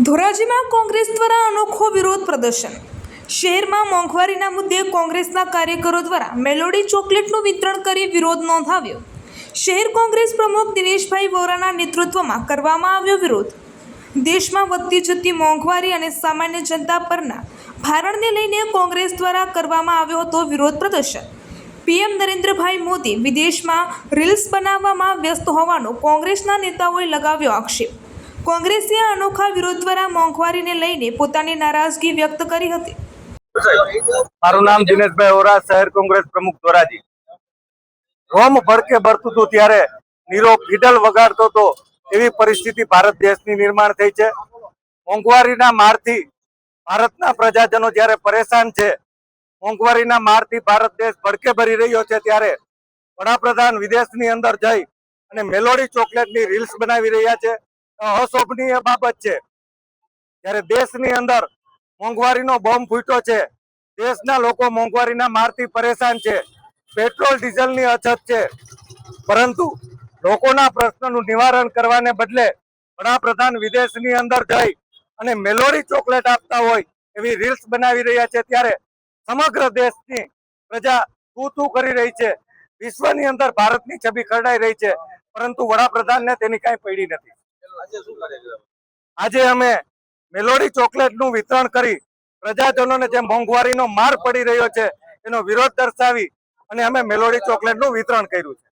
ધોરાજીમાં કોંગ્રેસ દ્વારા અનોખો વિરોધ પ્રદર્શન। શહેરમાં મોંઘવારીના મુદ્દે કોંગ્રેસના કાર્યકરો દ્વારા મેલોડી ચોકલેટનું વિતરણ કરી વિરોધ નોંધાવ્યો। શહેર કોંગ્રેસ પ્રમુખ દિનેશભાઈ વોરાના નેતૃત્વમાં કરવામાં આવ્યો વિરોધ। દેશમાં વધતી જતી મોંઘવારી અને સામાન્ય જનતા પરના ભારણને લઈને કોંગ્રેસ દ્વારા કરવામાં આવ્યો હતો વિરોધ પ્રદર્શન। પીએમ નરેન્દ્રભાઈ મોદી વિદેશમાં રીલ્સ બનાવવામાં વ્યસ્ત હોવાનો કોંગ્રેસના નેતાઓએ લગાવ્યો આક્ષેપ। કોંગ્રેસે આ અનોખા વિરોધ દ્વારા મોંઘવારીને લઈને પોતાની નારાજગી વ્યક્ત કરી હતી। મારું નામ દિનેશભાઈ વોરા, શહેર કોંગ્રેસ પ્રમુખ ધોરાજી। રોમ ભડકે ભરતું હતું ત્યારે નીરો ફિડલ વગાડતો હતો એવી પરિસ્થિતિ ભારત દેશની નિર્માણ થઈ છે। મોંઘવારીના મારથી ભારતના પ્રજાજનો જ્યારે પરેશાન છે, મોંઘવારીના મારથી ભારત દેશ ભડકે ભરી રહ્યો છે, ત્યારે વડાપ્રધાન વિદેશની અંદર જઈ અને મેલોડી ચોકલેટની રીલ્સ બનાવી રહ્યા છે। અશોભનીય બાબત છે। જ્યારે દેશની અંદર મોંઘવારીનો બોમ્બ ફૂટ્યો છે, દેશના લોકો મોંઘવારીના મારથી પરેશાન છે, પેટ્રોલ ડીઝલની અછત છે, પરંતુ લોકોના પ્રશ્નનું નિવારણ કરવાને બદલે વડાપ્રધાન વિદેશની અંદર જઈ અને મેલોડી ચોકલેટ આપતા હોય એવી રીલ્સ બનાવી રહ્યા છે। ત્યારે સમગ્ર દેશની પ્રજા તું કરી રહી છે, વિશ્વની અંદર ભારતની છબી ખરડાઈ રહી છે, પરંતુ વડાપ્રધાનને તેની કાંઈ પડી નથી। આજે અમે મેલોડી ચોકલેટનું વિતરણ કરી પ્રજાજનોને જે મોંઘવારીનો માર પડી રહ્યો છે એનો વિરોધ દર્શાવી અને અમે મેલોડી ચોકલેટનું વિતરણ કર્યું છે।